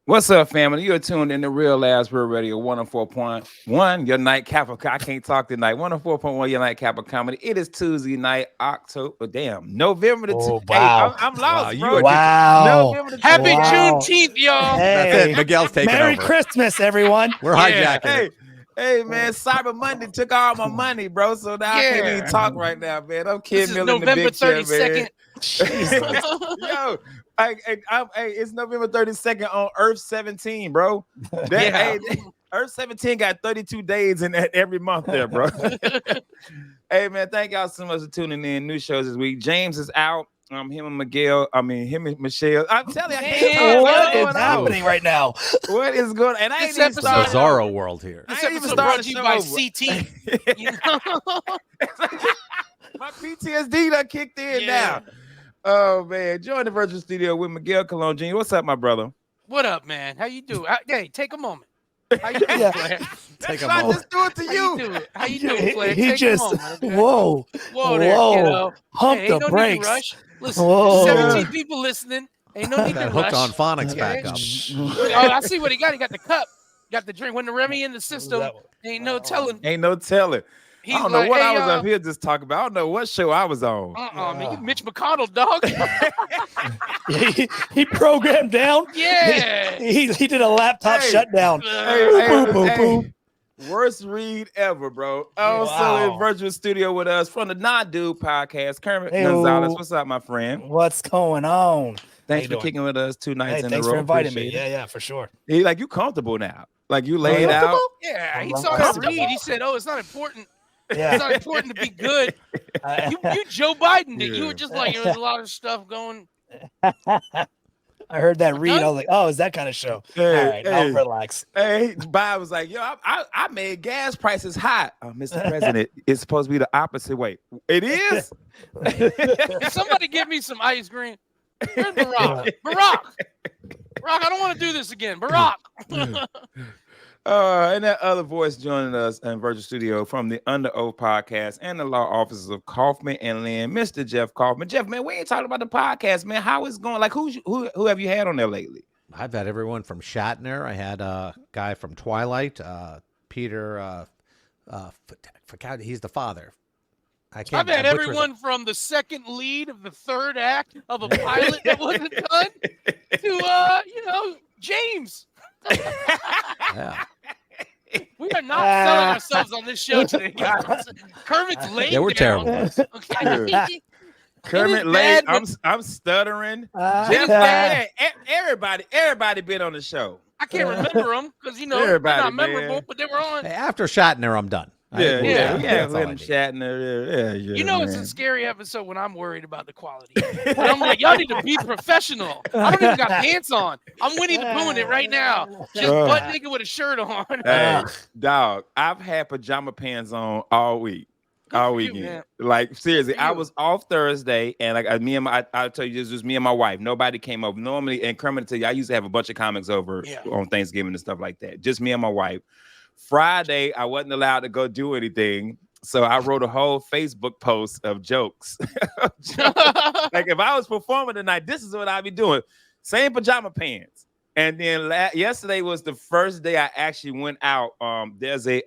What's up, family? You're tuned in to Real Labs Real Radio 104.1, your nightcap of I can't talk tonight. 104.1, your nightcap of comedy. It is Tuesday night, October, November the Oh, Hey, wow. I'm Wow, lost, you bro. are Wow. November the Happy 20th. Wow. Juneteenth, y'all. That's Hey, it. Miguel's taking Merry over. Christmas, everyone. We're Yeah. hijacking it. Hey, man, Cyber Monday took all my money, bro. So now I can't even Yeah. talk right now, man. I'm This Kid is Miller in the November big chair, man. 32nd. Jesus. Yo, it's November 32nd on Earth 17, bro. Yeah. Earth 17 got 32 days in that every month there, bro. Hey, man, thank y'all so much for tuning in. New shows this week. James is out. Him and Michelle. I'm telling you, I can't Damn, talk. What What's is going on? happening right now? What is going on? And I This ain't even episode- started. Bizarro world here. This I ain't even episode started brought to you the by show, CT. You know? My PTSD done kicked in Yeah. now. Oh, man. Join the virtual studio with Miguel Colon Jr. What's up, my brother? What up, man? How you doing? Hey, take a moment. How you doing, Yeah. Flair? Take a I moment. just do it to How you you. doing? How you doing, Flair? He Take just, a moment. Okay? whoa, Whoa there, whoa. kiddo. Hump Hey, the ain't no brakes. need to rush. Listen, Whoa. 17 people listening. Ain't no need to That rush. hooked on phonics back up. Oh, I see what he got. He got the cup. Got the drink. When the Remy in the system, ain't no telling. Ain't no telling. He's I don't know like, what hey, I was y'all. up here just talking about. I don't know what show I was on. Man, you Mitch McConnell, dog. he programmed down. Yeah. He did a laptop Hey. shutdown. Hey, Boom, boom, boom. Worst read ever, bro. Also Wow. in virtual studio with us from the Not Dude podcast, Kermit Hey, Gonzalez. What's up, my friend? What's going on? Thanks you for doing? kicking with us 2 nights Hey, in thanks a row. for inviting me. Appreciate it. Yeah, for sure. He like you comfortable now. Like you laid out. Yeah, he I'm saw that comfortable. read. He said, "Oh, it's not important. It's Yeah. not important to be good." I, You Joe Biden it. You Yeah. were just like, there was a lot of stuff going. I heard that read. done? I was like, oh, is that kind of show? Hey, All right, hey. I'll relax. Hey, Bob was like, yo, I made gas prices hot. Mr. President, it's supposed to be the opposite way. It is? Can somebody give me some ice cream? Where's Barack? Barack, I don't want to do this again. Barack. And that other voice joining us in virtual studio from the Under Oath podcast and the law offices of Kaufman and Lynn, Mr. Jeff Kaufman. Jeff, man, we ain't talking about the podcast, man. How is it going? Like, who have you had on there lately? I've had everyone from Shatner. I had a guy from Twilight, Peter. He's the father. I've had everyone from the second lead of the third act of a pilot that wasn't done to James. Yeah. We are not selling ourselves on this show today, guys. Kermit's laying Yeah, we're down. terrible. Okay. Kermit late. I'm stuttering. Jeff, dad- everybody been on the show. I can't remember them because they're Everybody, not memorable, man. but they were on. Hey, after Shatner, I'm done. Yeah, That's all I William need. Shatner. Yeah, You know, it's a scary episode when I'm worried about the quality. But I'm like, y'all need to be professional. I don't even got pants on. I'm Winnie the Pooh in it right now, just butt naked with a shirt on. Hey, dog, I've had pajama pants on all week. All for you, weekend. man. Like seriously, for I you. was off Thursday, and like I'll tell you, this was me and my wife. Nobody came over. Normally, and Kermit, tell you, I used to have a bunch of comics over on Thanksgiving and stuff like that. Just me and my wife. Friday, I wasn't allowed to go do anything, so I wrote a whole Facebook post of jokes. Like if I was performing tonight, this is what I'd be doing. Same pajama pants. And then yesterday was the first day I actually went out. There's a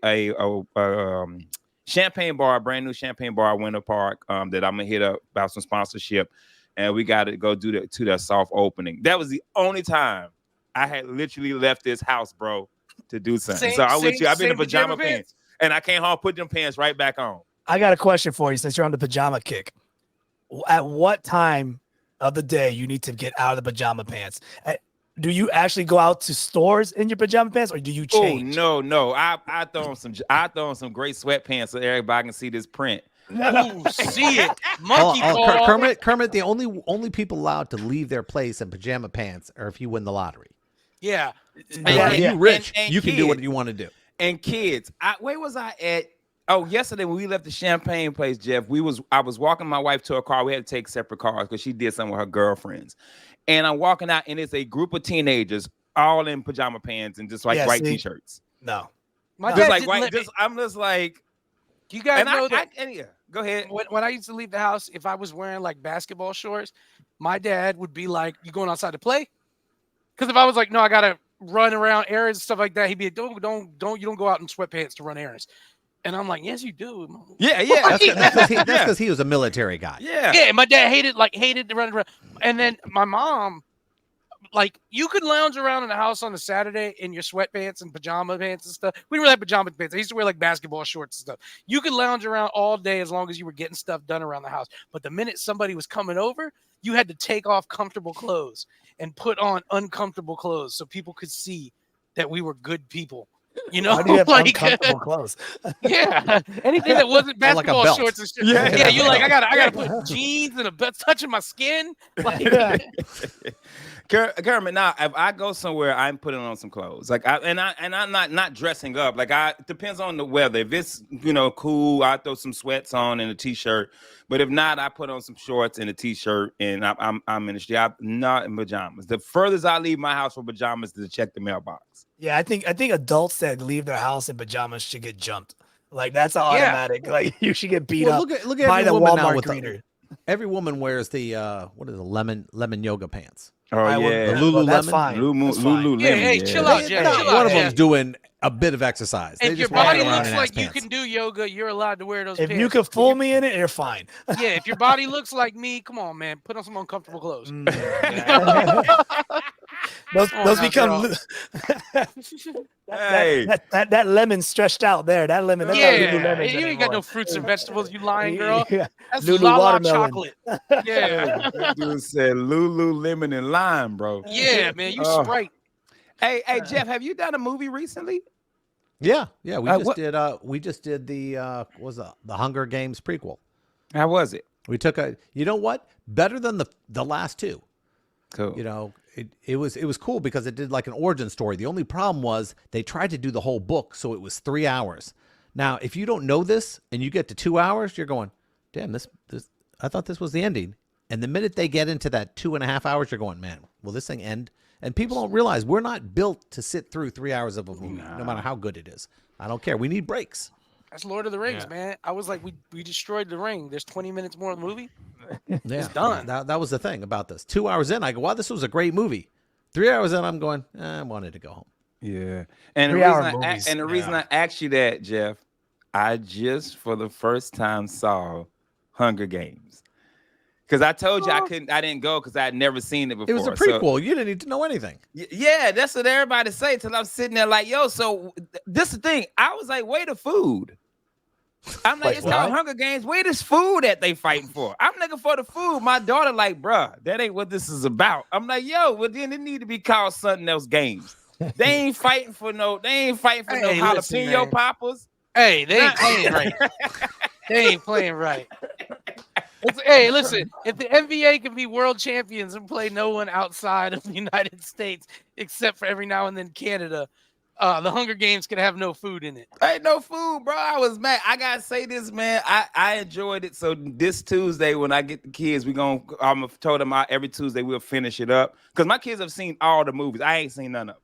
champagne bar, a brand new champagne bar at Winter Park that I'm gonna hit up about some sponsorship, and we got to go do that soft opening. That was the only time I had literally left this house, bro, to do something. So I with you. I've been in pajama pants, and I came home, put them pants right back on. I got a question for you since you're on the pajama kick. At what time of the day you need to get out of the pajama pants? Do you actually go out to stores in your pajama pants, or do you change? Oh no! I throw on some great sweatpants so everybody can see this print. Ooh, see it, monkey ball. Kermit, the only people allowed to leave their place in pajama pants are if you win the lottery. Yeah, If you're rich, and you can do what kids. you want to do. And kids, where was I at? Oh, yesterday when we left the champagne place, Jeff, I was walking my wife to her car. We had to take separate cars because she did something with her girlfriends. And I'm walking out, and it's a group of teenagers all in pajama pants and just like white t-shirts. No, my just dad like didn't white. let me- I'm just like, Do you guys and know that? Go ahead. When I used to leave the house, if I was wearing like basketball shorts, my dad would be like, "You going outside to play?" Because if I was like, "No, I gotta run around errands and stuff like that, he'd be like, don't you don't go out in sweatpants to run errands. And I'm like, yes, you do. Yeah. That's because he was a military guy. Yeah. My dad hated to run around. And then my mom, like, you could lounge around in the house on a Saturday in your sweatpants and pajama pants and stuff. We didn't really have pajama pants. I used to wear like basketball shorts and stuff. You could lounge around all day as long as you were getting stuff done around the house. But the minute somebody was coming over, you had to take off comfortable clothes and put on uncomfortable clothes so people could see that we were good people. You know, Why do you have like uncomfortable clothes? Yeah, anything that wasn't Like a basketball belt. shorts and shit. Yeah. Yeah, you like I gotta put jeans and a belt touching my skin. Like, Kermit, now if I go somewhere, I'm putting on some clothes. Like I'm not dressing up. Like it depends on the weather. If it's cool, I throw some sweats on and a t-shirt. But if not, I put on some shorts and a t-shirt, and I'm in the street. I'm not in pajamas. The furthest I leave my house for pajamas is to check the mailbox. Yeah, I think adults that leave their house in pajamas should get jumped. Like that's automatic. Like you should get beat up. Look at by every the woman now Walmart with greeter. every woman wears the lemon yoga pants. Oh I yeah, would- The Lululemon? That's fine. That's fine. Lululemon. Yeah, hey, chill out, Jeff. Not chill one out, of Jeff. them's doing a bit of exercise. They If your just walk body around looks in like ass you pants. can do yoga, you're allowed to wear those If pants. you can fool me in it, you're fine. Yeah, if your body looks like me, come on, man, put on some uncomfortable clothes. Those Come on now, become Hey. that lemon stretched out there. That lemon. That's not Yeah, Lululemons you ain't got no anymore. fruits and vegetables, you lying girl. Yeah. That's Lulu Lala watermelon. chocolate. Yeah, That dude said Lululemon and lime, bro. yeah, man, you Oh. Sprite. Hey, Jeff, have you done a movie recently? Yeah. We just did the the Hunger Games prequel. How was it? We took you know what? Better than the last two. Cool. It was cool because it did like an origin story. The only problem was they tried to do the whole book, so it was 3 hours. Now, if you don't know this and you get to 2 hours, you're going, damn, this I thought this was the ending. And the minute they get into that 2.5 hours, you're going, man, will this thing end? And people don't realize we're not built to sit through 3 hours of a movie, no matter how good it is. I don't care. We need breaks. That's Lord of the Rings, man. I was like, we destroyed the ring. There's 20 minutes more of the movie. Yeah, It's done. That was the thing about this. 2 hours in, I go, wow, this was a great movie. 3 hours in, I'm going, I wanted to go home. Yeah. And the 3-hour reason movies. the reason I asked you that, Jeff, I just for the first time saw Hunger Games. Because I told you I didn't go because I had never seen it before. It was a prequel. You didn't need to know anything. Yeah, that's what everybody say till I'm sitting there like, yo, so this is the thing. I was like, where the food? I'm like, Wait, it's called what? Hunger Games. Where this food that they fighting for? I'm looking for the food. My daughter like, bruh, that ain't what this is about. I'm like, yo, well then it need to be called something else games. They ain't fighting for no Hey, jalapeno listen, man. poppers. Hey, they ain't playing right. They ain't playing right. Hey, listen, if the NBA can be world champions and play no one outside of the United States, except for every now and then Canada, the Hunger Games could have no food in it. Ain't no food, bro. I was mad. I gotta say this, man. I enjoyed it. So this Tuesday, when I get the kids, I'm told them every Tuesday we'll finish it up. Because my kids have seen all the movies. I ain't seen none of them.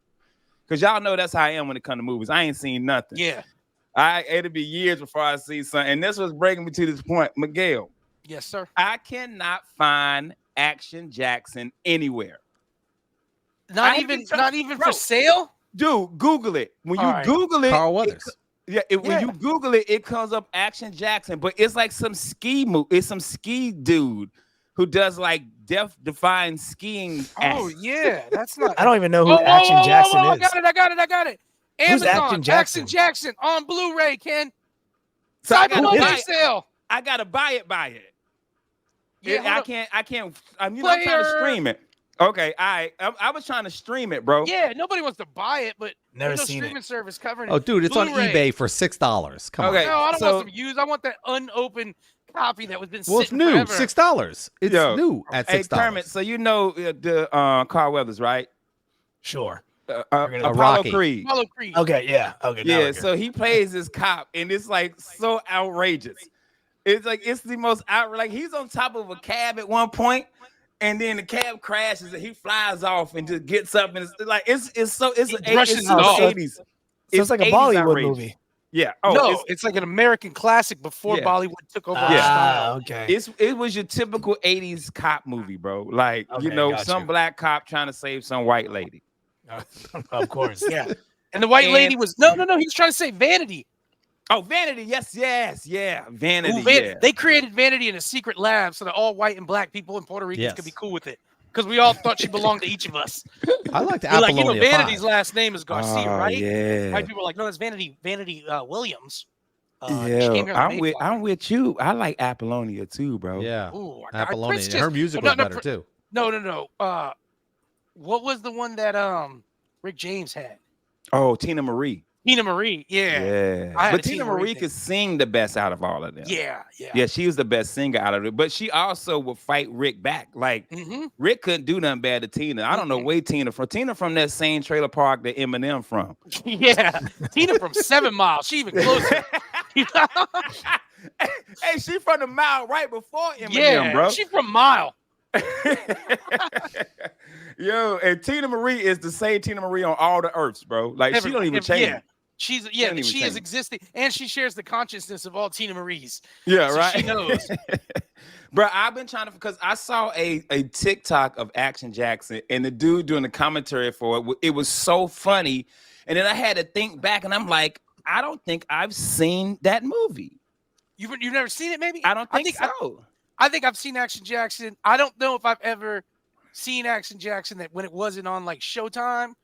Because y'all know that's how I am when it comes to movies. I ain't seen nothing. Yeah. It'll be years before I see something. And this was bringing me to this point. Miguel, Yes, sir. I cannot find Action Jackson anywhere. Not I even even tried- for bro. sale? Dude, Google it. When you All right. Google it, Carl Weathers. when you Google it, it comes up Action Jackson, but it's like some ski It's some ski dude who does like death-defying skiing. Oh, yeah. That's not. I don't even know who Whoa, Action whoa, whoa, Jackson whoa, is. I got it. Who's Amazon, Action Action Jackson on Blu-ray, Ken. So I Cyber gotta Monday buy it. sale. I gotta buy it. Yeah, I hold can't. I'm trying to stream it. Okay, I was trying to stream it, bro. Yeah, nobody wants to buy it, but Never there's no seen streaming it. service covering it. Oh, dude, it's on Blu-ray. eBay for $6. Come Okay. on. No, I don't So- want some used. I want that unopened copy that was been Well, it's sitting new. forever. $6. It's Yo, new at Hey, $6. Kermit. So you know the Carl Weathers, right? Sure. Apollo Rocky. Creed. Apollo Creed. Okay. Yeah. Okay. now Yeah, we're good. so he plays this cop, and it's like so outrageous. It's like it's the most outrageous. Like he's on top of a cab at one point, and then the cab crashes, and he flies off and just gets up, and it's like it's brushes it's it off. so 80s. So it's like a 80s Bollywood outrageous. movie. Yeah. Oh, No, it's like an American classic before Yeah. Bollywood took over. Yeah. Ah, okay. it was your typical 80s cop movie, bro. Like Okay, you know, got some you. black cop trying to save some white lady. Of course. Yeah. And the white lady was no. He was trying to say Vanity. Oh, Vanity. Yes. Yeah. Vanity. Ooh, They created Vanity in a secret lab so that all white and black people in Puerto Rico could be cool with it. Because we all thought she belonged to each of us. I like the Apollonia. Apollonia Vanity's 5. last name is Garcia, right? Yeah. White people are like, no, that's Vanity Williams. I'm with you. I like Apollonia too, bro. Yeah. Ooh, Apollonia. Her music was better too. No. What was the one that Rick James had? Oh, Tina Marie. Tina Marie, yeah. But Tina Marie could sing the best out of all of them. Yeah. She was the best singer out of it. But she also would fight Rick back. Like Rick couldn't do nothing bad to Tina. I don't know where Tina from that same trailer park that Eminem from. Yeah, Tina from 7 Mile. She even closer. Hey, she from the Mile right before Eminem, bro. She from Mile. Yo, and Tina Marie is the same Tina Marie on all the earths, bro. Like she don't even change. Yeah, she is existing, and she shares the consciousness of all Tina Maries. Yeah, so right. She knows. Bro, I've been trying to, because I saw a TikTok of Action Jackson and the dude doing the commentary for it. It was so funny, and then I had to think back, and I'm like, I don't think I've seen that movie. You've never seen it, maybe? I don't think so. I think I've seen Action Jackson. I don't know if I've ever seen Action Jackson that when it wasn't on like Showtime.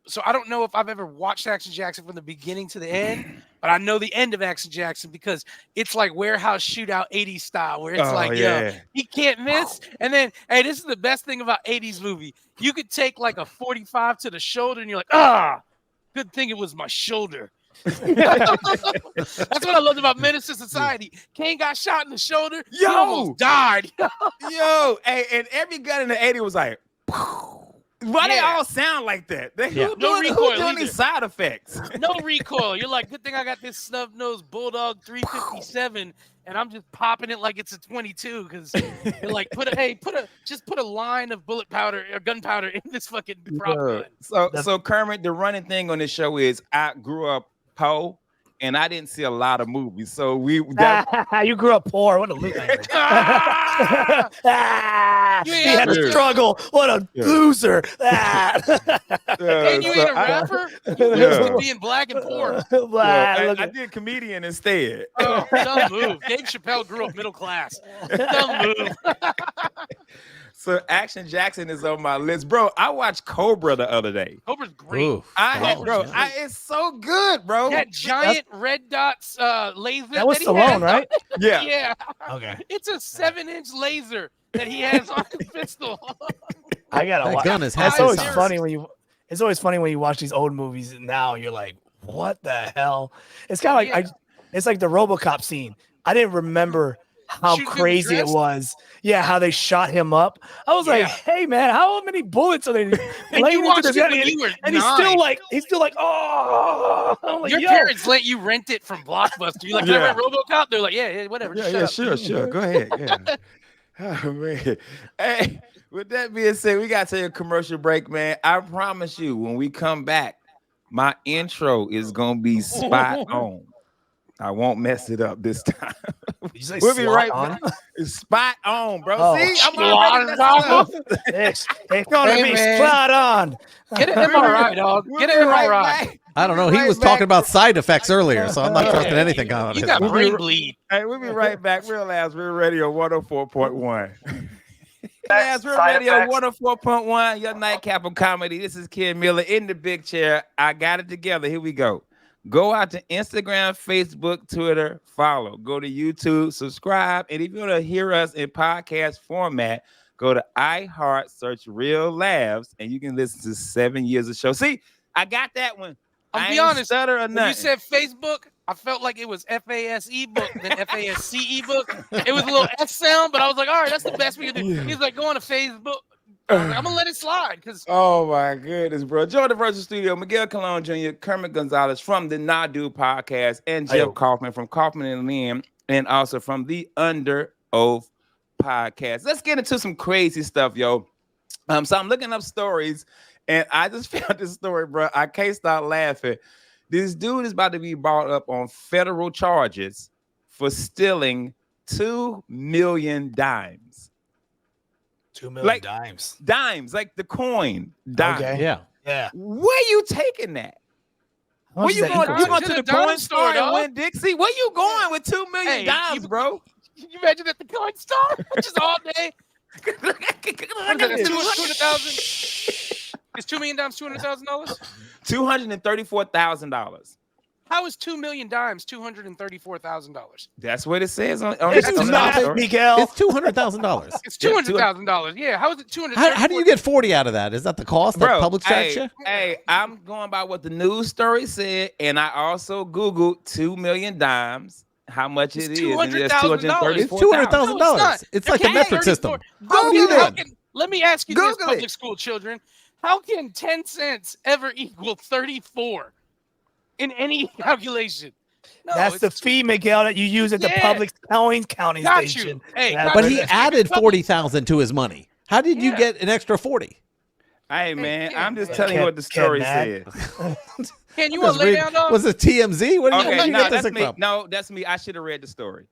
So I don't know if I've ever watched Action Jackson from the beginning to the end, but I know the end of Action Jackson because it's like warehouse shootout 80s style where it's yo, he can't miss. And then, hey, this is the best thing about 80s movie. You could take like a 45 to the shoulder and you're like, good thing it was my shoulder. That's what I loved about Menace to Society. Kane got shot in the shoulder. He almost died. Yo, hey, and every gun in the 80s was like, why they all sound like that? Who doing these side effects? No recoil. You're like, good thing I got this snub-nosed Bulldog 357, and I'm just popping it like it's a 22 because you're like, put a line of bullet powder or gunpowder in this fucking prop gun. So Kermit, the running thing on this show is I grew up poor, and I didn't see a lot of movies. So you grew up poor. What a loser. You had to struggle. What a loser. And you ain't a rapper? You used to being black and poor. I did comedian instead. Oh, dumb move. Dave Chappelle grew up middle class. Dumb move. So Action Jackson is on my list, bro. I watched Cobra the other day. Cobra's great. It's so good, bro. That giant red dots laser. That was Stallone, right? Yeah. Yeah. Okay. It's a 7-inch laser that he has on his pistol. I gotta watch. Gun is It's always funny when you watch these old movies now. You're like, what the hell? It's kind of like it's like the RoboCop scene. I didn't remember how crazy it was. Yeah, how they shot him up. I was like, hey man, how many bullets are they laying into this guy? And he's still like, oh. Like, your parents let you rent it from Blockbuster. You're like, can I rent RoboCop? They're like, yeah, whatever. Sure. Go ahead. Yeah. Oh man. Hey, with that being said, we gotta take a commercial break, man. I promise you, when we come back, my intro is gonna be spot on. I won't mess it up this time. We'll be right back. It's spot on, bro. See, I'm it's gonna be spot on. Get an MRI, dog. Get an MRI. I don't know. He was talking about side effects earlier, so I'm not trusting anything on it. You got brain bleed. Hey, we'll be right back. Real Ass Real Radio 104.1. Ass Real Radio 104.1. Your nightcap of comedy. This is Ken Miller in the big chair. I got it together. Here we go. Go out to Instagram, Facebook, Twitter, follow. Go to YouTube, subscribe. And if you want to hear us in podcast format, go to iHeart, search Real Laughs, and you can listen to 7 years of show. See, I got that one. I'll be honest. When you said Facebook, I felt like it was FASE book, then FASCE book. It was a little S sound, but I was like, all right, that's the best we can do. He's like, go on to Facebook. I'm gonna let it slide because my goodness, bro. Join the virtual studio, Miguel Colon Jr., Kermit Gonzalez from the Nadu podcast, and Jeff Kaufman from Kaufman and Lynn, and also from the Under Oath podcast. Let's get into some crazy stuff, yo. So I'm looking up stories, and I just found this story, bro. I can't stop laughing. This dude is about to be brought up on federal charges for stealing 2 million dimes. 2 million dimes, like the coin. Dime. Okay. Yeah. Yeah. Where you taking that? How Where much you is that going? equal You to? going To to the the dime Coinstar store, and dog. Win Dixie? Where you going with $2 million, bro? Can you imagine at the Coinstar? Just all day. What is that? That's 200,000. Is $2 million $200,000? $234,000. How is 2 million dimes $234,000? That's what it says on It's the math, story. Miguel. It's $200,000. It's $200,000. Yeah. How is it 200? How do you get 40 out of that? Is that the cost that Bro, Publix charge you? hey, I'm going by what the news story said, and I also Googled 2 million dimes. How much It's it is? $200,000. It's $234,000. $200,000. It's like the Okay, metric system. 34. What are you How doing? let me ask you this, Google public it. school children. How can 10 cents ever equal 34 in any calculation? No, That's the fee, Miguel, that you use at the public counting Got station. you. Hey, That's But what he it is. added 40,000 to his money. How did you Yeah. get an extra 40? Hey, man, I'm just man. telling you what the story Mad. said. Can you want to lay down, dog? Was it TMZ? Where did Okay, you no, get that's this me. from? No, that's me. I should have read the story.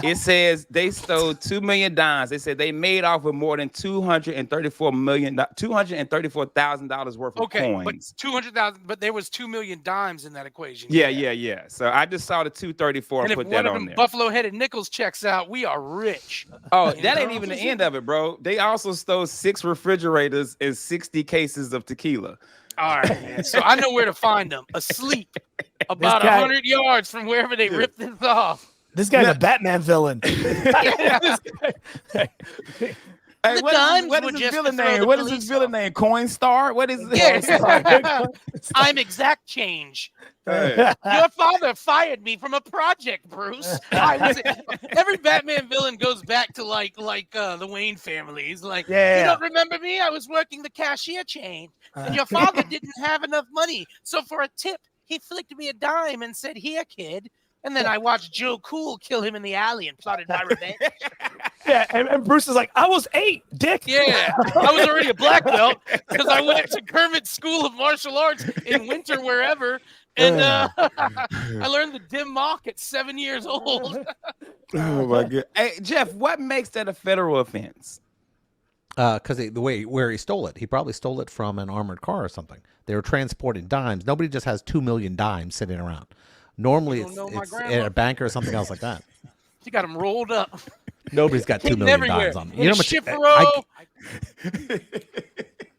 It says they stole 2 million dimes. They said they made off with more than $234,000 worth of Okay, but coins. 200,000. But there was 2 million dimes in that equation. Yeah. So I just saw the 234 And and if put one that of on them there. buffalo-headed nickels checks out, we are rich. Oh, You that ain't know? even the end of it, bro. They also stole 6 refrigerators and 60 cases of tequila. All right, man. So I know where to find them. Asleep, about guy- 100 yards from wherever they ripped this off. This guy's a Batman villain. Hey, The what dimes is were his just villain to throw name? the What is his police villain name? Coinstar? What is it? Yeah. I'm exact change. Hey. Your father fired me from a project, Bruce. Every Batman villain goes back to like the Wayne family. He's like, Yeah. you don't remember me? I was working the cashier chain, and your father didn't have enough money, so for a tip, he flicked me a dime and said, "Here, kid." And then I watched Joe Cool kill him in the alley and plotted my revenge. Yeah, and Bruce is like, I was 8, dick. Yeah, I was already a black belt because I went to Kermit's School of Martial Arts in winter wherever, and I learned the dim mock at 7 years old. Oh my god! Hey, Jeff, what makes that a federal offense? Because the way where he stole it, he probably stole it from an armored car or something. They were transporting dimes. Nobody just has 2 million dimes sitting around. Normally, You don't know my it's grandma? at a bank or something else like that. She got them rolled up. Nobody's got 2 Hidden million everywhere. dimes on them. In You know a how much? Shifero,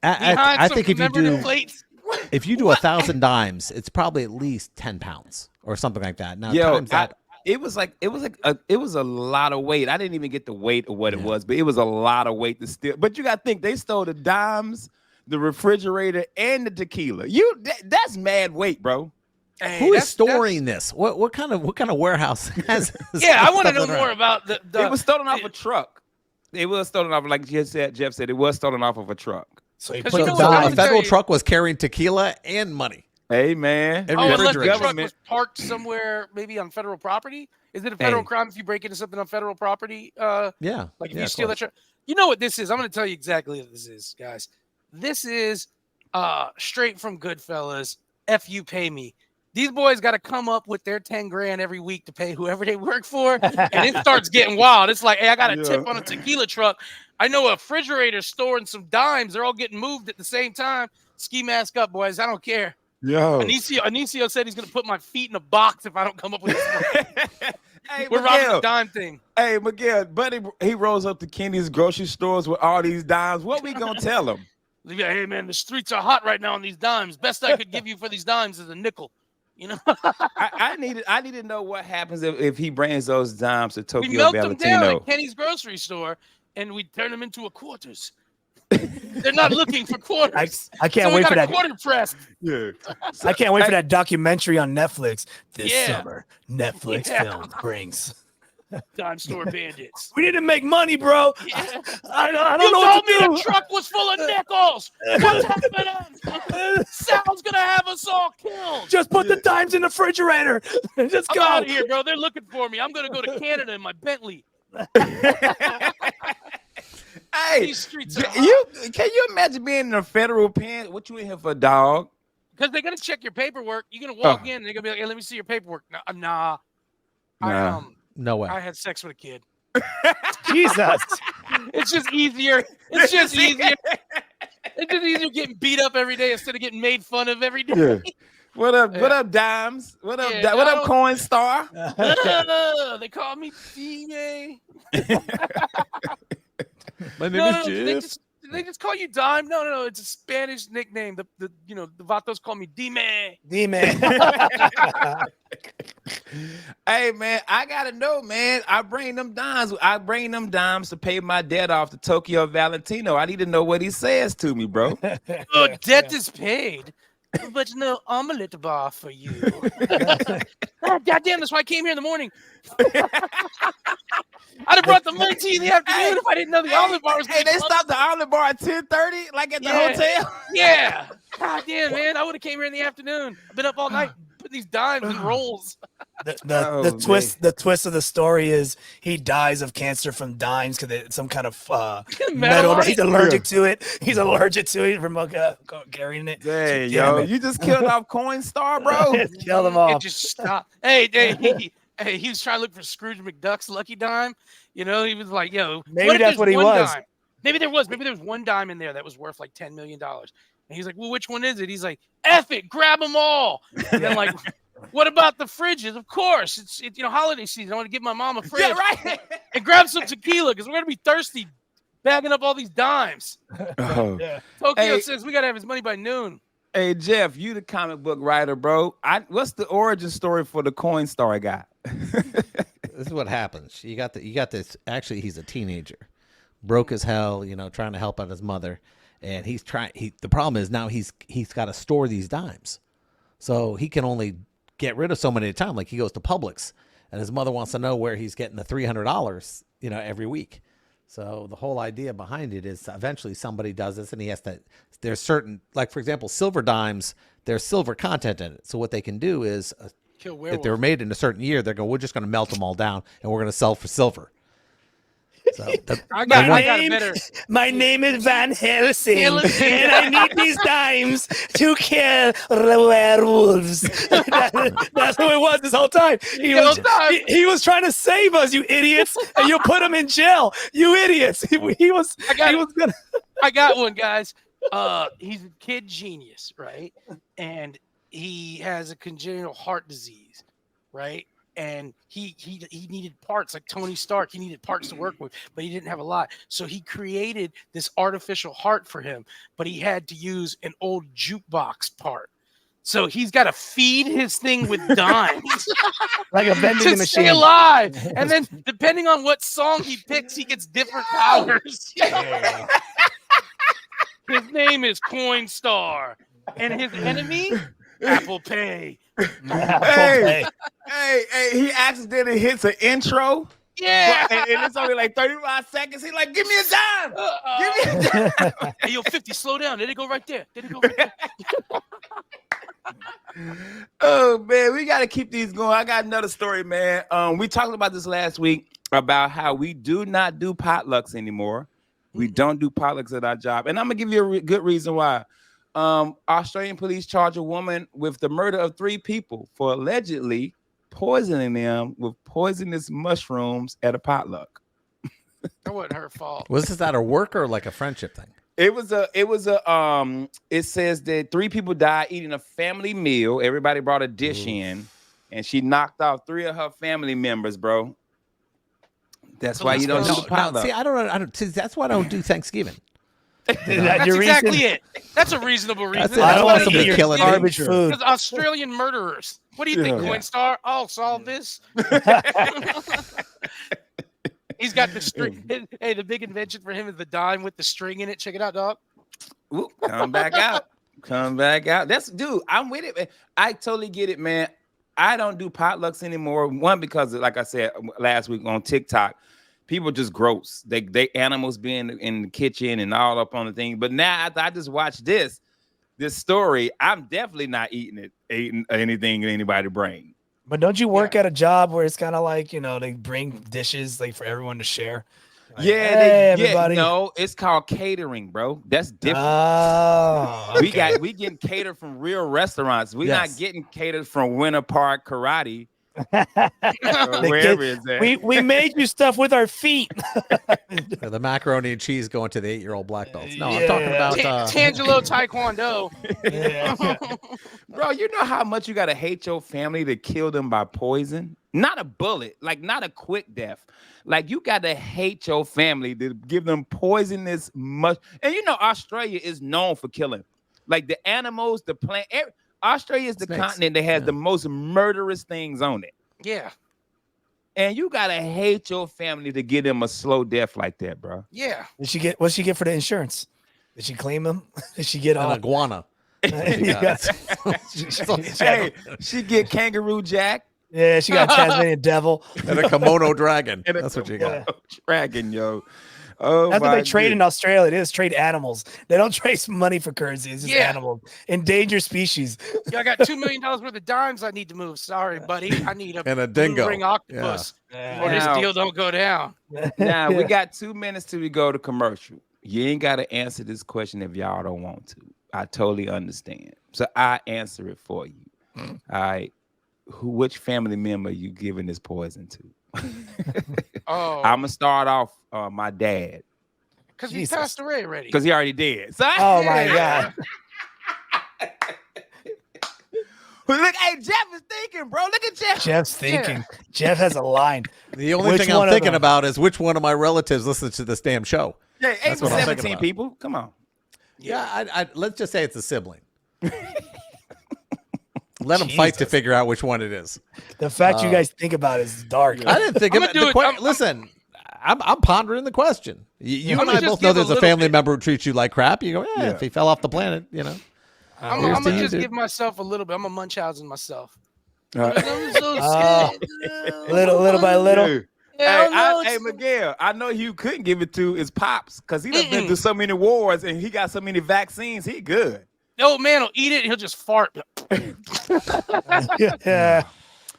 behind I some think if you commemorative do plates. if you do 1,000 dimes, it's probably at least 10 pounds or something like that. Now, Yo, times that. it was a lot of weight. I didn't even get the weight of what it was, but it was a lot of weight to steal. But you got to think they stole the dimes, the refrigerator, and the tequila. That's mad weight, bro. Hey, Who is storing this? What kind of warehouse has? Yeah, I want to know stuff more around? about the. It was stolen off a truck. It was stolen off, like Jeff said, it was stolen off of a truck. So he 'Cause put you the know So what, a I'm dime. tell federal you- truck was carrying tequila and money. Hey, man. And Oh, unless the refrigerator. truck was parked somewhere, maybe on federal property. Is it a federal crime if you break into something on federal property? Yeah. Like if yeah, you of steal that course. truck. You know what this is? I'm going to tell you exactly what this is, guys. This is straight from Goodfellas. F you, pay me. These boys got to come up with their 10 grand every week to pay whoever they work for. And it starts getting wild. It's like, hey, I got a tip on a tequila truck. I know a refrigerator storing some dimes. They're all getting moved at the same time. Ski mask up, boys. I don't care. Yo. Anicio said he's going to put my feet in a box if I don't come up with this. Hey, We're robbing the Miguel. dime thing. Hey, Miguel, buddy, he rolls up to Kenny's grocery stores with all these dimes. What we gonna tell him? Hey, man, the streets are hot right now on these dimes. Best I could give you for these dimes is a nickel. You know, I need to know what happens if he brings those dimes to we Tokyo melt them down Valentino. at Kenny's grocery store and we turn them into a quarters. They're not looking for quarters. I can't so wait we for got a that. quarter press. Yeah. I can't wait for that documentary on Netflix this Yeah. summer. Netflix Yeah. film brings. Dime store bandits. We need to make money, bro. Yeah. I don't You know what told to me do. the truck was full of nickels. What's happening? Sal's gonna have us all killed. Just put the dimes in the refrigerator. Just I'm go. out of here, bro. They're looking for me. I'm gonna go to Canada in my Bentley. Hey, These streets are hot. can you imagine being in a federal pen? What you in here for, dog? Because they're gonna check your paperwork. You're gonna walk in and they're gonna be like, "Hey, let me see your paperwork." Nah. No way. I had sex with a kid. Jesus. It's just easier. It's just easier. It's just easier getting beat up every day instead of getting made fun of every day. Yeah. What up? What up, Dimes? What up? Yeah, What up, Coinstar? They call me DA. My name is Jeff. They just call you Dime? No. It's a Spanish nickname. The Vatos call me D-Man. D-Man. Hey man, I gotta know, man. I bring them dimes to pay my debt off to Tokyo Valentino. I need to know what he says to me, bro. Debt is paid. But no omelet bar for you. God damn, that's why I came here in the morning. I'd have brought the money to you in the afternoon if I didn't know the omelet bar was Hey, they stopped the omelet bar at 10:30, like at the hotel. Yeah. God damn, man. I would have came here in the afternoon. I've been up all night putting these dimes in rolls. The twist of the story is he dies of cancer from dimes because it's some kind of metal. He's allergic to it. He's allergic to it from carrying it. Hey, yo, you just killed off Coinstar, bro. Killed him off. It just stopped. Hey, he was trying to look for Scrooge McDuck's lucky dime. You know, he was like, yo, maybe that's what he was. Dime? Maybe there was one dime in there that was worth like $10 million. And he's like, well, which one is it? He's like, F it, grab them all. And then like, what about the fridges? Of course, it's holiday season. I want to give my mom a fridge. Yeah, right. And grab some tequila because we're gonna be thirsty, bagging up all these dimes. Yeah. Tokyo says we gotta have his money by noon. Hey Jeff, you the comic book writer, bro. What's the origin story for the Coinstar guy? This is what happens. You got this. Actually, he's a teenager, broke as hell. Trying to help out his mother, and the problem is now he's got to store these dimes, so he can only get rid of so many at a time. Like he goes to Publix, and his mother wants to know where he's getting the $300, every week. So the whole idea behind it is eventually somebody does this, and he has to. There's certain, like for example, silver dimes. There's silver content in it. So what they can do is, if they're made in a certain year, we're just going to melt them all down, and we're going to sell for silver. So my name is Van Helsing, and I need these dimes to kill the werewolves. That's who it was this whole time. He was trying to save us, you idiots, and you put him in jail, you idiots. I got one, guys. He's a kid genius, right? And he has a congenital heart disease, right? And he needed parts like Tony Stark. He needed parts to work with, but he didn't have a lot. So he created this artificial heart for him, but he had to use an old jukebox part. So he's got to feed his thing with dimes. Like a vending machine. Stay alive. And then depending on what song he picks, he gets different powers. His name is Coinstar. And his enemy, Apple Pay. Hey, he accidentally hits an intro. Yeah. And it's only like 35 seconds. He's like, give me a dime. Give me a dime. Hey, yo, 50, slow down. Did it go right there? Oh, man, we got to keep these going. I got another story, man. We talked about this last week about how we do not do potlucks anymore. We don't do potlucks at our job. And I'm going to give you a good reason why. Australian police charge a woman with the murder of 3 people for allegedly poisoning them with poisonous mushrooms at a potluck. That wasn't her fault. Was this at a work or like a friendship thing? It says that 3 people died eating a family meal. Everybody brought a dish in, and she knocked out 3 of her family members, bro. That's why you don't do the potluck. See, I don't. See, that's why I don't do Thanksgiving. That's exactly it. That's a reasonable reason. I don't want somebody killing garbage food. Because Australian murderers. What do you think, Coinstar? I'll solve this. He's got the string. Hey, the big invention for him is the dime with the string in it. Check it out, dog. Ooh, come back out. Dude, I'm with it, man. I totally get it, man. I don't do potlucks anymore. One, because like I said last week on TikTok, people just gross. They animals being in the kitchen and all up on the thing. But now after I just watched this story, I'm definitely not eating anything that anybody bring. But don't you work at a job where it's kind of like, they bring dishes like for everyone to share? Like, everybody. No, it's called catering, bro. That's different. Oh, okay. we getting catered from real restaurants. We're not getting catered from Winter Park Karate Wherever it's at. We made you stuff with our feet. The macaroni and cheese going to the 8-year-old black belts. No, I'm Yeah. talking about Tangelo Taekwondo. Yeah. Bro, you know how much you gotta hate your family to kill them by poison? Not a bullet, like not a quick death. Like you gotta hate your family to give them poisonous much. And you know, Australia is known for killing. Like the animals, the plant. Australia is the Snakes. continent that has the most murderous things on it. Yeah. And you gotta hate your family to give them a slow death like that, bro. Yeah. What'd she get for the insurance? Did she claim them? Did she get an all? iguana. Yeah. Hey, she get kangaroo jack Yeah, she got Tasmanian devil. And a kimono dragon. and a That's what you got. dragon, yo. Oh, That's what my they trade in goodness. Australia. They just trade animals. They don't trade money for currency. It's just Yeah. animals. Endangered species. Yeah, I got $2 million worth of dimes I need to move. Sorry, buddy. I need a And a blue dingo. ring octopus. Or this Now- deal don't go down. Now we Yeah. got 2 minutes till we go to commercial. You ain't got to answer this question if y'all don't want to. I totally understand. So I answer it for you. All right. Which family member you giving this poison to? Oh, I'm gonna start off my dad because he Jesus. passed away already. because he already did. So Oh my God. Look, hey, Jeff is thinking, bro. Look at Jeff. Jeff's thinking. Jeff has a line. The only Which thing one I'm of thinking them? about is which one of my relatives listens to this damn show. Yeah, 8 That's for what I'm thinking 17 about. people. Come on. Yeah, let's just say it's a sibling. Let them fight to Jesus. figure out which one it is. The fact you guys think about it is dark. I didn't think I'm of gonna it. do it. Listen, I'm pondering the question. You I'm and gonna I just both know give a there's a little family bit. member who treats you like crap. You go, Yeah. if he fell off the planet, you know. I'm Here's going to to you, just dude. give myself a little bit. I'm a Munchausen myself. Uh, I'm so Oh. scared. Little by little. Hey, Yeah, no, hey, it's- Miguel, I know you couldn't give it to his pops because he done been through so many wars and he got so many vaccines. He good. the old man will eat it and he'll just fart. Yeah.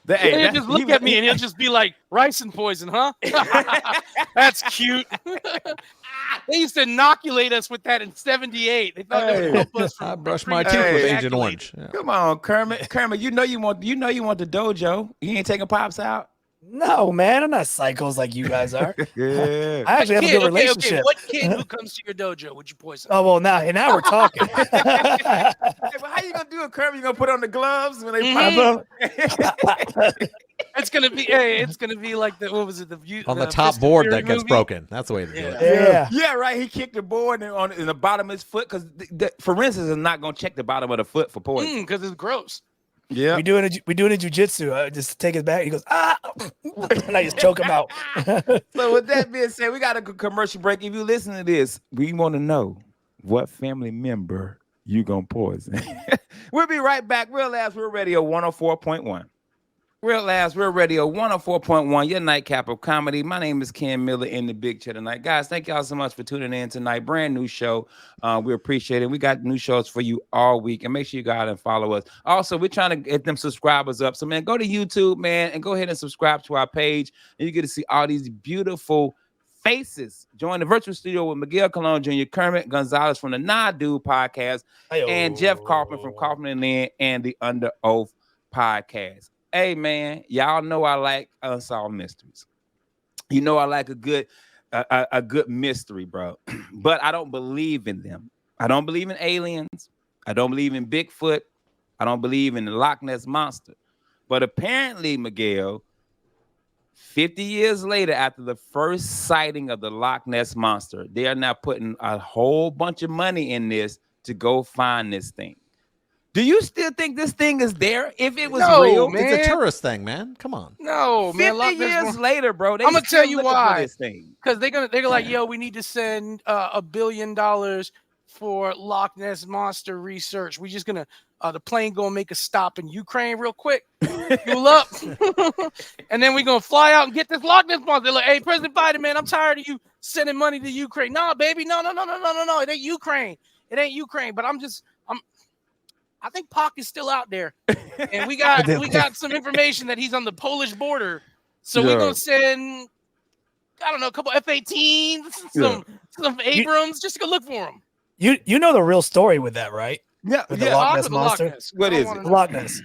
Hey, And he'll that's- just look at me and he'll just be like, ricin poison, huh? That's cute. They used to inoculate us with that in 78. They thought they would help us I from brush my being teeth with Hey. Agent Orange. Yeah. Come on, Kermit. Kermit, you know you want the dojo. You ain't taking pops out. No, man. I'm not psychos like you guys are. Yeah. I actually have a Kid, good okay, relationship. what kid who comes to your dojo would you poison? Oh, well, now we're talking. Hey, but how you gonna do it, Kermit? You gonna put on the gloves when they Mhm. pop? It's gonna be, hey, it's gonna be like the what was it? On the Fist top of board Fury that gets movie? broken. That's the way to do it. Yeah. Yeah, right. He kicked the board and in the bottom of his foot because the forensics is not gonna check the bottom of the foot for poison. Because it's gross. Yeah. We doing it in jujitsu. I just take his back. He goes, and I just choke him out. So with that being said, we got a good commercial break. If you listen to this, we want to know what family member you gonna poison. We'll be right back. Real Labs, we're Radio 104.1. Real Labs, we're Radio 104.1, your nightcap of comedy. My name is Ken Miller in the Big Chair tonight. Guys, thank y'all so much for tuning in tonight. Brand new show. We appreciate it. We got new shows for you all week. And make sure you go out and follow us. Also, we're trying to get them subscribers up. So, man, go to YouTube, man, and go ahead and subscribe to our page. And you get to see all these beautiful faces. Join the virtual studio with Miguel Colon Jr., Kermit Gonzalez from the Nah Dude podcast, and Jeff Kaufman from Kaufman and Lynn and the Under Oath podcast. Hey, man, y'all know I like unsolved mysteries. You know I like a good mystery, bro. But I don't believe in them. I don't believe in aliens. I don't believe in Bigfoot. I don't believe in the Loch Ness monster. But apparently, Miguel, 50 years later, after the first sighting of the Loch Ness monster, they are now putting a whole bunch of money in this to go find this thing. Do you still think this thing is there? If it was No, real, man. It's a tourist thing, man. Come on. No, 50 man. Loch Ness years Monster- later, bro, they I'ma still tell you looking for why. this thing. Because they're like, yo, we need to send $1 billion for Loch Ness monster research. We just gonna the plane gonna make a stop in Ukraine real quick, fuel up, and then we gonna fly out and get this Loch Ness monster. They're like, hey, President Biden, man, I'm tired of you sending money to Ukraine. No, baby, no. It ain't Ukraine. It ain't Ukraine. But I think Pac is still out there, and we got some information that he's on the Polish border. So we're gonna send, I don't know, a couple F-18s, some Abrams, just to go look for him. You know the real story with that, right? Yeah, With the yeah. Loch Talk Ness to the Loch monster? Ness. What I is wanna it? know. Loch Ness.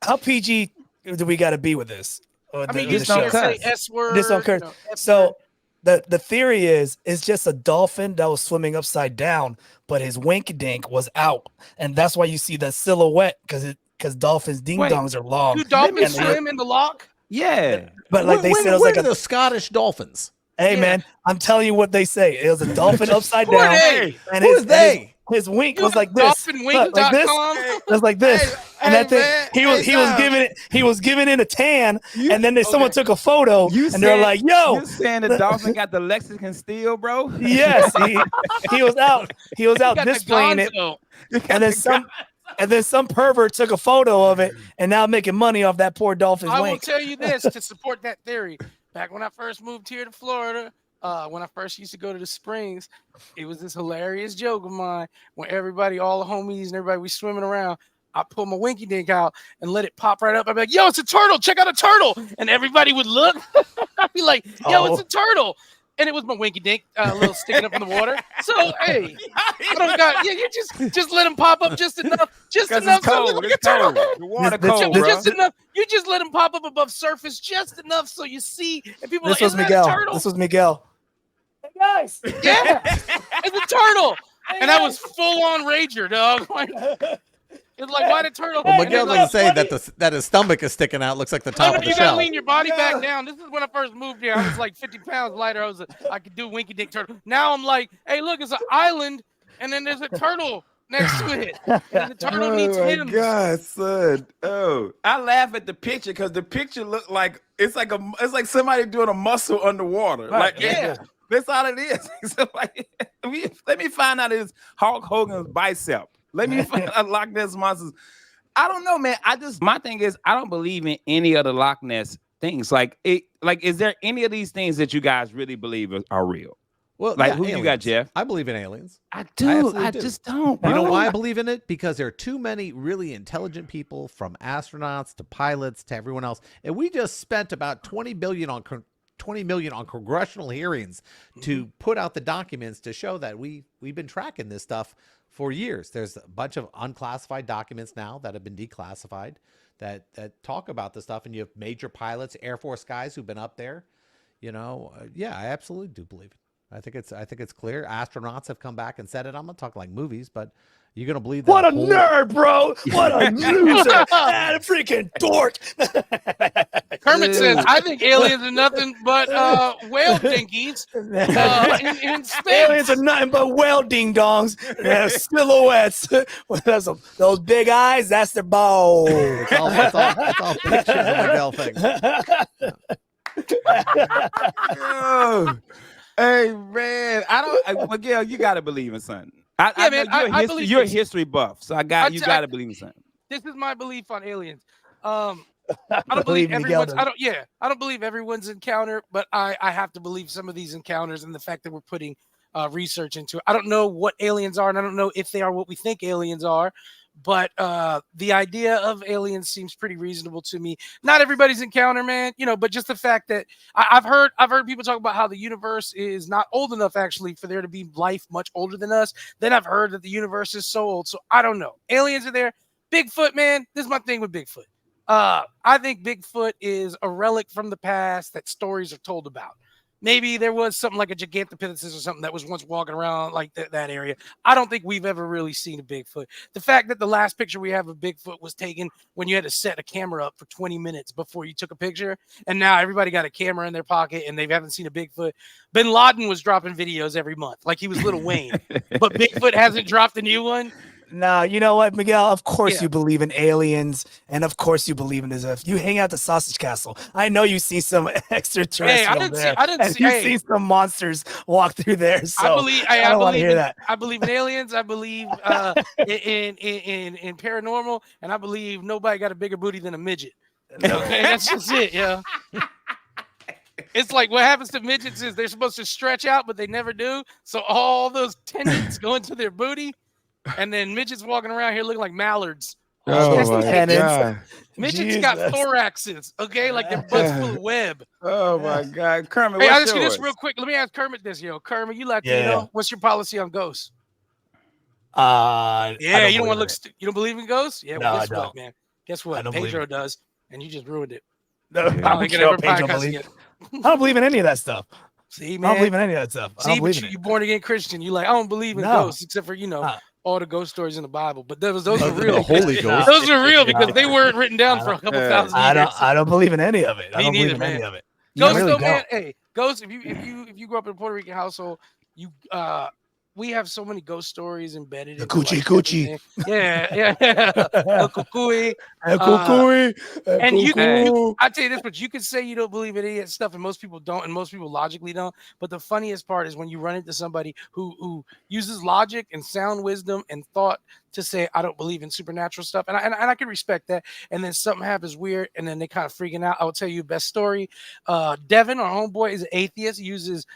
How PG do we got to be with this? I mean, The you just show? don't can't say cuss. S word. Just don't curse. you know, F word. So the theory is it's just a dolphin that was swimming upside down, but his wink dink was out, and that's why you see the silhouette because dolphins ding dongs are long. do dolphins And they- swim in the loch? Yeah. But like they said, it was where like are the Scottish dolphins? hey Yeah. man, I'm telling you what they say. It was a dolphin upside Who are down, they? and Who are they? his wink You was go like to this. Look, like this. dolphinwink.com? It was like this. And that thing, he was giving it a tan, and then someone took a photo, and they're like, "Yo, you saying the dolphin got the Lexington steel, bro? yes, he was out got the displaying it, gonzo. and then some pervert took a photo of it, and now making money off that poor dolphin's I will wink." tell you this to support that theory. Back when I first moved here to Florida, when I first used to go to the Springs, it was this hilarious joke of mine when everybody, all the homies and everybody was swimming around. I pull my winky dink out and let it pop right up. I'd be like, yo, it's a turtle. Check out a turtle. And everybody would look. I'd be like, yo, it's a turtle. And it was my winky dink, a little sticking up in the water. So, hey, I don't got, you just let them pop up just enough. Just enough. It's cold. So It's cold. The water cold, bro. just enough. You just let them pop up above surface just enough so you see. And people This are was like, isn't that a Miguel. turtle? This was Miguel. Hey guys, Yeah, it's a turtle. And that was full on rager, dog. Like, it's like, why the turtle? Well, And Miguel they're doesn't like, say that his stomach is sticking out. Looks like the top of the you gotta shell. lean your body back down. This is when I first moved here. I was like 50 pounds lighter. I could do winky dick turtle. Now I'm like, hey, look, it's an island, and then there's a turtle next to it. And the turtle needs him. God, son. Oh, I laugh at the picture because the picture look like it's like somebody doing a muscle underwater. Right, Like, yeah. that's all it is. So, like, let me find out his Hulk Hogan's bicep. Let me find out Loch Ness monsters. I don't know, man. My thing is, I don't believe in any of the Loch Ness things. Is there any of these things that you guys really believe are real? Well, Like, yeah, who aliens. you got, Jeff? I believe in aliens. I absolutely do. just don't. You know bro. why I believe in it? Because there are too many really intelligent people, from astronauts to pilots to everyone else, and we just spent about $20 million on congressional hearings to put out the documents to show that we've been tracking this stuff for years. There's a bunch of unclassified documents now that have been declassified that talk about this stuff, and you have major pilots, Air Force guys who've been up there. Yeah, I absolutely do believe it. I think it's clear. Astronauts have come back and said it. I'm not talking like movies, but you're gonna believe that. what a nerd, bro! What a loser! A freaking dork! Kermit says, I think aliens are nothing but whale dinkies in space. Aliens are nothing but whale ding dongs. They have silhouettes. Those big eyes, that's their bow. It's all pictures of Miguel things. Yo. Hey, man. Miguel, you got to believe in something. I believe you're a this. history buff, so you got to believe in something. This is my belief on aliens. I don't believe believe Miguel everyone's. does. I don't believe everyone's encounter, but I have to believe some of these encounters and the fact that we're putting research into it. I don't know what aliens are, and I don't know if they are what we think aliens are. But the idea of aliens seems pretty reasonable to me. Not everybody's encounter, man, but just the fact that I've heard people talk about how the universe is not old enough actually for there to be life much older than us. Then I've heard that the universe is so old. So I don't know. Aliens are there. Bigfoot, man. This is my thing with Bigfoot. I think Bigfoot is a relic from the past that stories are told about. Maybe there was something like a Gigantopithecus or something that was once walking around like that area. I don't think we've ever really seen a Bigfoot. The fact that the last picture we have of Bigfoot was taken when you had to set a camera up for 20 minutes before you took a picture, and now everybody got a camera in their pocket and they haven't seen a Bigfoot. Bin Laden was dropping videos every month like he was Lil Wayne, but Bigfoot hasn't dropped a new one. Nah, you know what, Miguel? Of course Yeah. you believe in aliens, and of course you believe in this. If you hang out at the Sausage Castle, I know you see some extraterrestrial I didn't see. you Hey, see some monsters walk through there. So I don't wanna believe hear in, that. I believe in aliens. I believe in paranormal, and I believe nobody got a bigger booty than a midget. Okay, that's just it, yeah. It's like what happens to midgets is they're supposed to stretch out, but they never do. So all those tendons go into their booty, and then midgets walking around here looking like mallards. That's the penance. Midgets got Jesus. thoraxes, okay, like their butt's full of web. Oh my God, Kermit, Hey, I'll what's ask you this yours? real quick. Let me ask Kermit this, Kermit, you Latino. Yeah. What's your policy on ghosts? I Yeah, you don't want to believe look. it. You don't believe in ghosts? Yeah, No, well, I guess what, don't. man? Guess I what? don't believe Pedro it. does. and you just ruined it. No, I don't think it ever podcast again. I don't believe in any of that stuff. See, I man. don't believe in any of that stuff. I See, don't but believe in you it. born again Christian. You like, I don't believe in No. ghosts except for all the ghost stories in the Bible. But those are real. The Holy Ghost. Those are real because they weren't written down for a couple thousand years. I don't believe in any of it. I Me don't neither, believe in any man. of it. Ghosts, really though, man. don't. Hey, ghosts. If you grew up in a Puerto Rican household, you we have so many ghost stories embedded. The coochie. Yeah. El cucuy. El cucuy. And I tell you this, but you can say you don't believe in any of that stuff, and most people don't, and most people logically don't. But the funniest part is when you run into somebody who uses logic and sound wisdom and thought to say, I don't believe in supernatural stuff. And I can respect that. And then something happens weird, and then they kind of freaking out. I will tell you best story. Devin, our homeboy, is an atheist, uses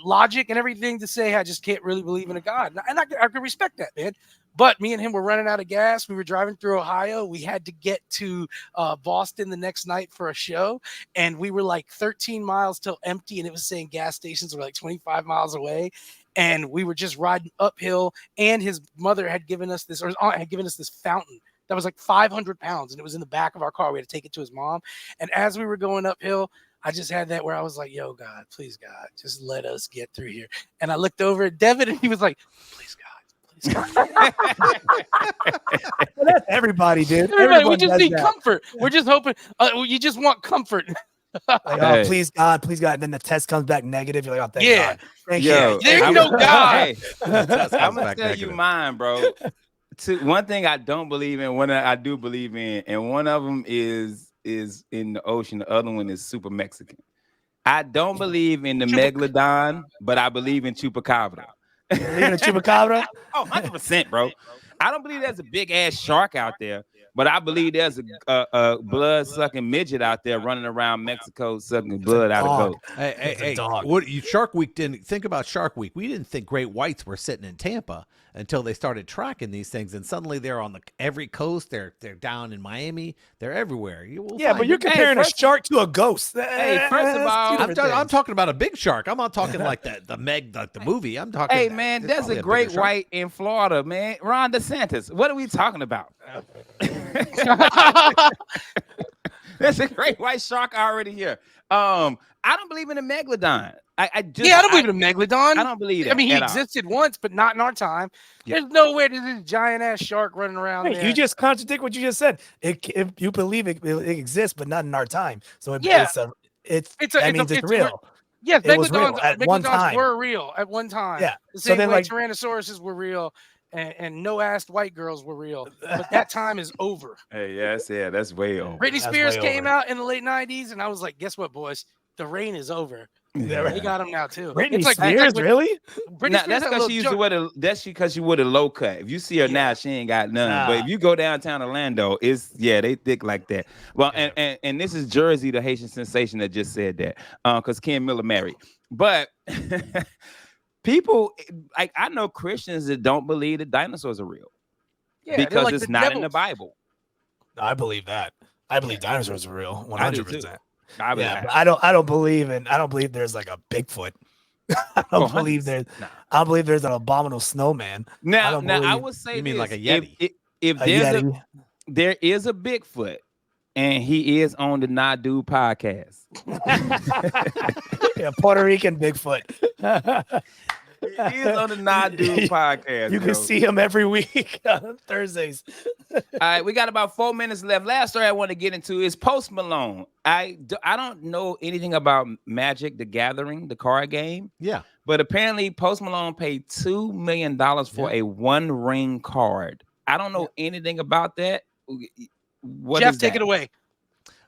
logic and everything to say, I just can't really believe in a God. And I can respect that, man. But me and him were running out of gas. We were driving through Ohio. We had to get to Boston the next night for a show. And we were like 13 miles till empty. And it was saying gas stations were like 25 miles away. And we were just riding uphill. And his mother had given us this, or his aunt had given us this fountain that was like 500 pounds. And it was in the back of our car. We had to take it to his mom. And as we were going uphill, I just had that where I was like, yo, God, please, God, just let us get through here. And I looked over at Devin and he was like, please, God. Well, that's everybody, dude. We just need comfort. We're just hoping. You just want comfort. Like, oh, please, God. And then the test comes back negative. You're like, oh, thank God. Thank you. There's no God. I'm going to tell you mine, bro. One thing I don't believe in, one I do believe in, and one of them is in the ocean. The other one is super Mexican. I don't believe in the megalodon, but I believe in chupacabra. You believe in chupacabra? Oh, 100%, bro. I don't believe there's a big ass shark out there, but I believe there's a blood sucking midget out there running around Mexico sucking blood out of goats. Hey, what Shark Week didn't think about Shark Week. We didn't think great whites were sitting in Tampa until they started tracking these things, and suddenly they're on every coast. They're down in Miami. They're everywhere. But you're comparing a shark to a ghost. Hey, first of all, I'm talking about a big shark. I'm not talking like the movie. I'm talking. Hey man, there's a great white in Florida, man. Ron DeSantis. What are we talking about? There's a great white shark already here. I don't believe in a megalodon. I don't believe in a megalodon. I don't believe that. I mean, he existed once, but not in our time. Yeah. There's no way there's a giant ass shark running around there. You just contradict what you just said. If you believe it exists, but not in our time. So it's real. Yes, megalodons were real at one time. Yeah. The same way Tyrannosauruses were real. And no-assed white girls were real, but that time is over. Hey, that's way over. Britney Spears came out in the late 90s, and I was like, guess what, boys? The reign is over. Yeah. They got him now, too. Britney Spears, really? That's because she used to wear a low cut. If you see her now, she ain't got none. But if you go downtown Orlando, they thick like that. Well, and this is Jersey, the Haitian sensation that just said that, because Ken Miller married. But people, like, I know Christians that don't believe that dinosaurs are real because like it's not in the Bible. I believe that. I believe dinosaurs are real, 100%. I don't believe there's like a Bigfoot. I don't believe there's an abominable snowman. Now I would say you mean like a Yeti. If there is a Bigfoot and he is on the Nadu podcast. Yeah, Puerto Rican Bigfoot. He is on the Nadu podcast. You can see him every week on Thursdays. All right, we got about 4 minutes left. Last story I want to get into is Post Malone. I don't know anything about Magic: The Gathering, the card game. Yeah, but apparently Post Malone paid $2 million for a one ring card. I don't know anything about that. Jeff, take it away.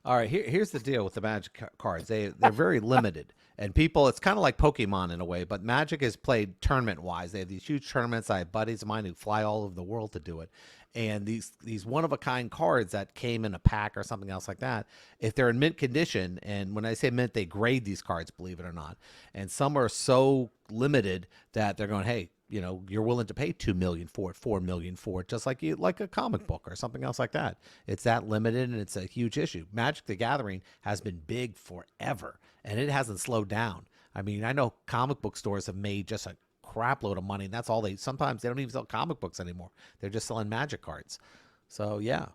All right, here's the deal with the Magic cards. They're very limited. And people, it's kind of like Pokemon in a way, but Magic is played tournament-wise. They have these huge tournaments. I have buddies of mine who fly all over the world to do it. And these one-of-a-kind cards that came in a pack or something else like that, if they're in mint condition, and when I say mint, they grade these cards, believe it or not. And some are so limited that they're going, hey, you're willing to pay $2 million for it, $4 million for it, just like a comic book or something else like that. It's that limited, and it's a huge issue. Magic: The Gathering has been big forever, and it hasn't slowed down. I mean, I know comic book stores have made just a crap load of money, and that's all sometimes they don't even sell comic books anymore. They're just selling Magic cards. So yeah,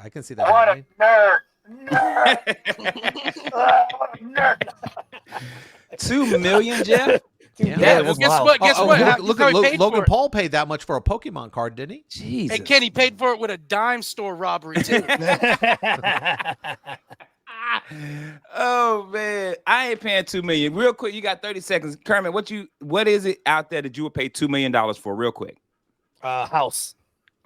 I can see that. What a nerd. $2 million, Jeff. Yeah. Yeah, Well, that's guess wild. what? Guess what? Look How at he paid for Logan it. Paul paid that much for a Pokemon card, didn't he? Jesus. Hey, Kenny paid for it with a dime store robbery too. Oh man, I ain't paying $2 million. Real quick, you got 30 seconds. Kermit, what is it out there that you would pay $2 million for? Real quick. House.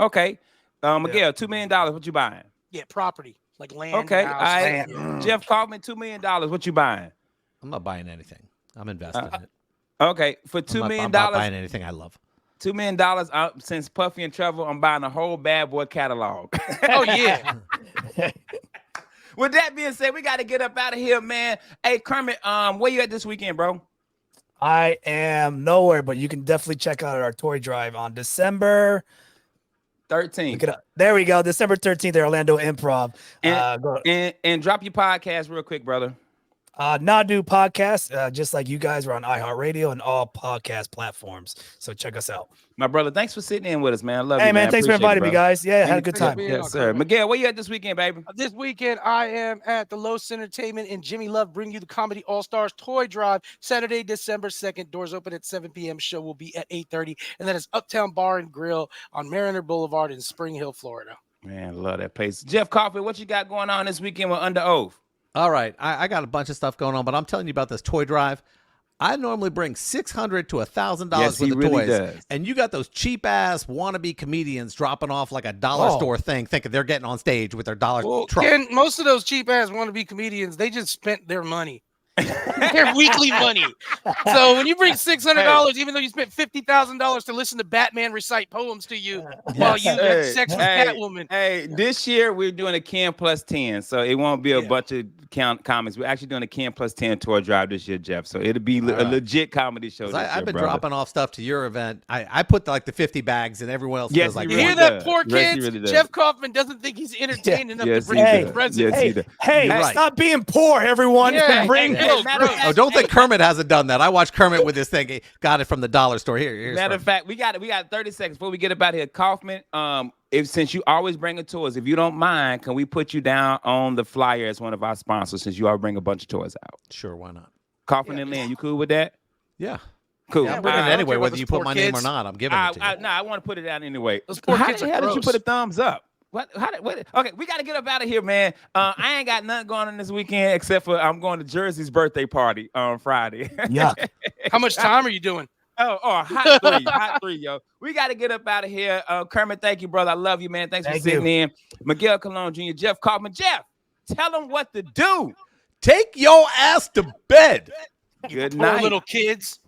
Okay. Miguel, $2 million. What you buying? Yeah, property like land. Okay. House, All right. land. Jeff Kaufman, $2 million. What you buying? I'm not buying anything. I'm investing in it. Okay. For I'm $2 million. I'm not buying anything I love. $2 million. Since Puffy and Trevor, I'm buying a whole Bad Boy catalog. Oh yeah. With that being said, we got to get up out of here, man. Hey, Kermit, where you at this weekend, bro? I am nowhere, but you can definitely check out our toy drive on December 13th. Look it up. There we go. December 13th, at Orlando Improv. And drop your podcast real quick, brother. Nadu Podcast, just like you guys, we're on iHeartRadio and all podcast platforms. So check us out. My brother, thanks for sitting in with us, man. I love you, Hey, man, thanks for Appreciate inviting me, guys. Yeah, had a good time. Yes, sir. Miguel, where you at this weekend, baby? This weekend, I am at the Los Entertainment and Jimmy Love bring you the Comedy All-Stars Toy Drive, Saturday, December 2nd. Doors open at 7 p.m. Show will be at 8:30. And that is Uptown Bar and Grill on Mariner Boulevard in Spring Hill, Florida. Man, love that place. Jeff Coffey, what you got going on this weekend with Under Oath? All right, I got a bunch of stuff going on, but I'm telling you about this toy drive. I normally bring $600 to $1,000 worth of toys, and you got those cheap ass wannabe comedians dropping off like a dollar store thing, thinking they're getting on stage with their dollar truck. And most of those cheap ass wannabe comedians, they just spent their money. Their weekly money. So when you bring $600, even though you spent $50,000 to listen to Batman recite poems to you while you had sex with Catwoman. Hey, this year we're doing a Ken plus 10, so it won't be a bunch of comics. We're actually doing a Ken plus 10 tour drive this year, Jeff. So it'll be a legit comedy show. I've been dropping off stuff to your event. I put like the 50 bags, and everyone else does like. You hear that, poor kids? Jeff Kaufman doesn't think he's entertained enough to bring the presents. Hey, stop being poor, everyone. Don't think Kermit hasn't done that. I watched Kermit with this thing. He got it from the dollar store. Matter of fact, we got 30 seconds before we get up out here. Kaufman, since you always bring toys, if you don't mind, can we put you down on the flyer as one of our sponsors since you always bring a bunch of toys out? Sure, why not? Kaufman and Lynn, you cool with that? Yeah. Cool. Yeah, I'm bringing it anyway, whether you put my name or not. I'm giving it to you. I want to put it down anyway. Those poor kids how did you put a thumbs up? Okay, we got to get up out of here, man. I ain't got nothing going on this weekend except for I'm going to Jersey's birthday party on Friday. Yuck. How much time are you doing? Hot three, yo. We got to get up out of here. Kermit, thank you, brother. I love you, man. Thanks for sitting in. Miguel Colon Jr., Jeff Kaufman. Jeff, tell them what to do. Take your ass to bed. Good Poor night. little kids.